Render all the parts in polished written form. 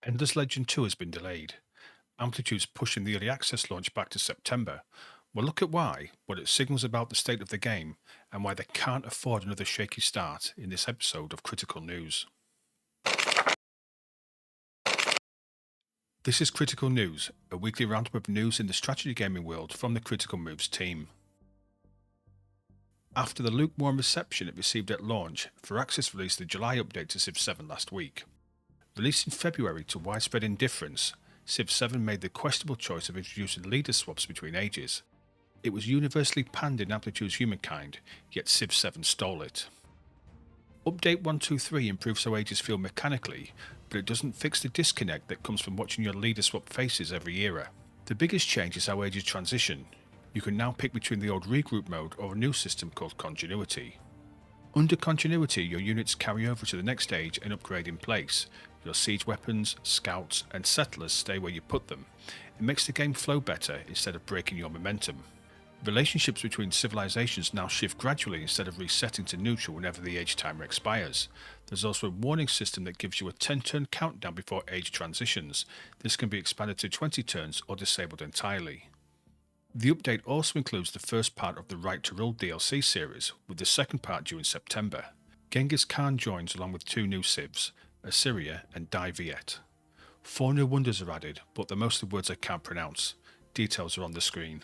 Endless Legend 2 has been delayed. Amplitude's pushing the early access launch back to September. We'll look at why, what it signals about the state of the game, and why they can't afford another shaky start in this episode of Critical News. This is Critical News, a weekly roundup of news in the strategy gaming world from the Critical Moves team. After the lukewarm reception it received at launch, Firaxis released the July update to Civ 7 last week. Released in February to widespread indifference, Civ 7 made the questionable choice of introducing leader swaps between ages. It was universally panned in Amplitude's Humankind, yet Civ 7 stole it. Update 123 improves how ages feel mechanically, but it doesn't fix the disconnect that comes from watching your leader swap faces every era. The biggest change is how ages transition. You can now pick between the old regroup mode or a new system called continuity. Under continuity, your units carry over to the next age and upgrade in place. Your siege weapons, scouts, and settlers stay where you put them. It makes the game flow better instead of breaking your momentum. Relationships between civilizations now shift gradually instead of resetting to neutral whenever the age timer expires. There's also a warning system that gives you a 10-turn countdown before age transitions. This can be expanded to 20 turns or disabled entirely. The update also includes the first part of the Right to Rule DLC series, with the second part due in September. Genghis Khan joins along with 2 new civs, Assyria and Dai Viet. 4 new wonders are added, but they're mostly words I can't pronounce. Details are on the screen.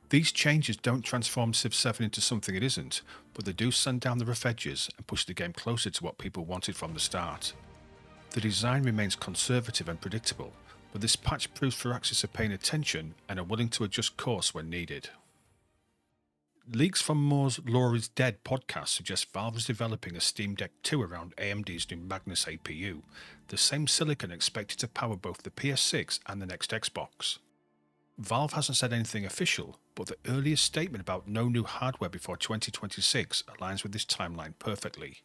These changes don't transform Civ 7 into something it isn't, but they do sand down the rough edges and push the game closer to what people wanted from the start. The design remains conservative and predictable, but this patch proves Firaxis are paying attention and are willing to adjust course when needed. Leaks from Moore's Lore is Dead podcast suggest Valve is developing a Steam Deck 2 around AMD's new Magnus APU, the same silicon expected to power both the PS6 and the next Xbox. Valve hasn't said anything official, but the earliest statement about no new hardware before 2026 aligns with this timeline perfectly.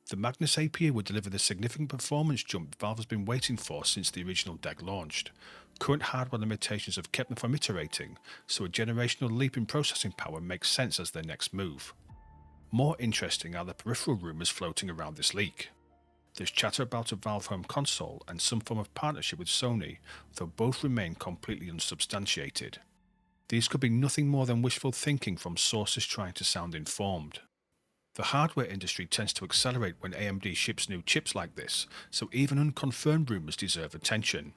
The Magnus APU would deliver the significant performance jump Valve has been waiting for since the original deck launched. Current hardware limitations have kept them from iterating, so a generational leap in processing power makes sense as their next move. More interesting are the peripheral rumours floating around this leak. There's chatter about a Valve home console and some form of partnership with Sony, though both remain completely unsubstantiated. These could be nothing more than wishful thinking from sources trying to sound informed. The hardware industry tends to accelerate when AMD ships new chips like this, so even unconfirmed rumours deserve attention.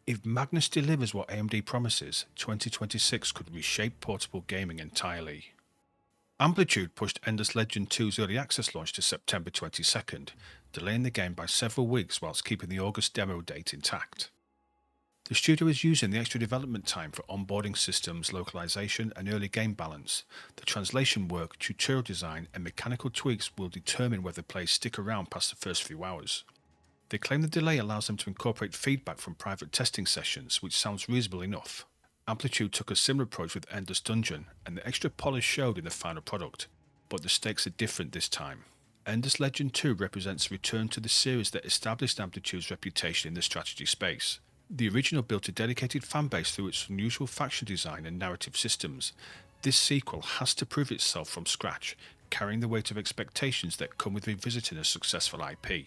If Magnus delivers what AMD promises, 2026 could reshape portable gaming entirely. Amplitude pushed Endless Legend 2's early access launch to September 22nd, delaying the game by several weeks whilst keeping the August demo date intact. The studio is using the extra development time for onboarding systems, localization, and early game balance. The translation work, tutorial design, and mechanical tweaks will determine whether players stick around past the first few hours. They claim the delay allows them to incorporate feedback from private testing sessions, which sounds reasonable enough. Amplitude took a similar approach with Endless Dungeon, and the extra polish showed in the final product, but the stakes are different this time. Endless Legend 2 represents a return to the series that established Amplitude's reputation in the strategy space. The original built a dedicated fanbase through its unusual faction design and narrative systems. This sequel has to prove itself from scratch, carrying the weight of expectations that come with revisiting a successful IP.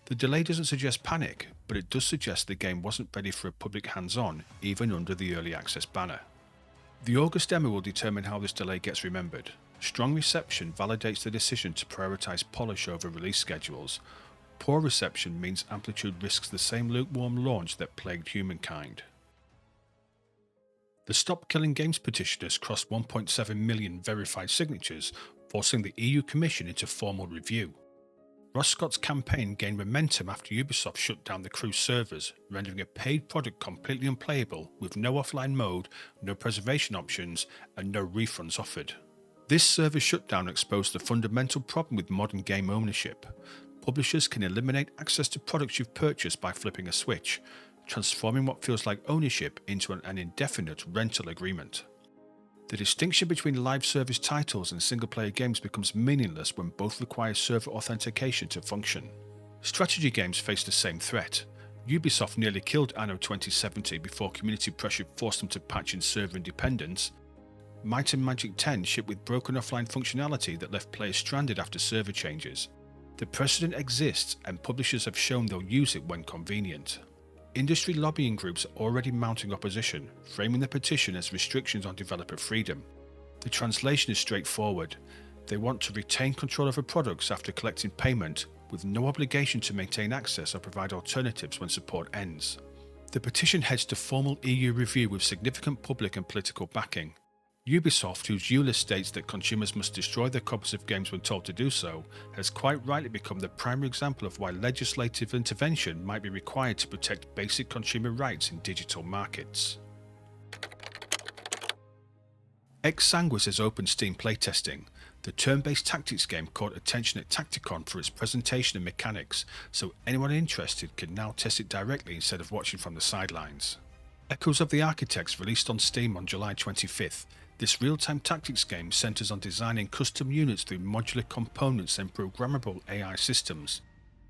The delay doesn't suggest panic, but it does suggest the game wasn't ready for a public hands-on, even under the early access banner. The August demo will determine how this delay gets remembered. Strong reception validates the decision to prioritise polish over release schedules. Poor reception means Amplitude risks the same lukewarm launch that plagued Humankind. The Stop Killing Games petitioners crossed 1.7 million verified signatures, forcing the EU Commission into formal review. Ross Scott's campaign gained momentum after Ubisoft shut down the Crew servers, rendering a paid product completely unplayable with no offline mode, no preservation options, and no refunds offered. This server shutdown exposed the fundamental problem with modern game ownership. Publishers can eliminate access to products you've purchased by flipping a switch, transforming what feels like ownership into an indefinite rental agreement. The distinction between live service titles and single-player games becomes meaningless when both require server authentication to function. Strategy games face the same threat. Ubisoft nearly killed Anno 2070 before community pressure forced them to patch in server independence. Might and Magic 10 shipped with broken offline functionality that left players stranded after server changes. The precedent exists and publishers have shown they'll use it when convenient. Industry lobbying groups are already mounting opposition, framing the petition as restrictions on developer freedom. The translation is straightforward. They want to retain control over products after collecting payment, with no obligation to maintain access or provide alternatives when support ends. The petition heads to formal EU review with significant public and political backing. Ubisoft, whose EULA states that consumers must destroy their copies of games when told to do so, has quite rightly become the primary example of why legislative intervention might be required to protect basic consumer rights in digital markets. Exsanguis has opened Steam playtesting. The turn-based tactics game caught attention at Tacticon for its presentation and mechanics, so anyone interested can now test it directly instead of watching from the sidelines. Echoes of the Architects released on Steam on July 25th. This real-time tactics game centers on designing custom units through modular components and programmable AI systems.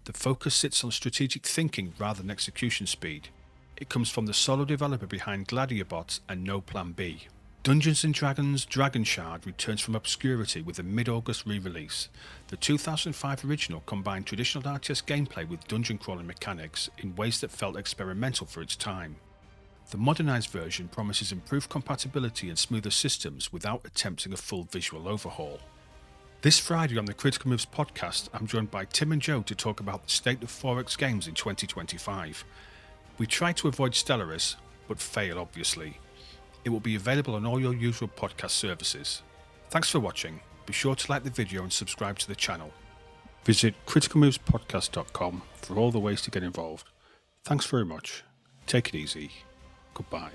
The focus sits on strategic thinking rather than execution speed. It comes from the solo developer behind Gladiabot and No Plan B. Dungeons & Dragons Dragon Shard returns from obscurity with a mid-August re-release. The 2005 original combined traditional RTS gameplay with dungeon crawling mechanics in ways that felt experimental for its time. The modernised version promises improved compatibility and smoother systems without attempting a full visual overhaul. This Friday on the Critical Moves podcast, I'm joined by Tim and Joe to talk about the state of 4X games in 2025. We try to avoid Stellaris, but fail obviously. It will be available on all your usual podcast services. Thanks for watching. Be sure to like the video and subscribe to the channel. Visit criticalmovespodcast.com for all the ways to get involved. Thanks very much. Take it easy. Goodbye.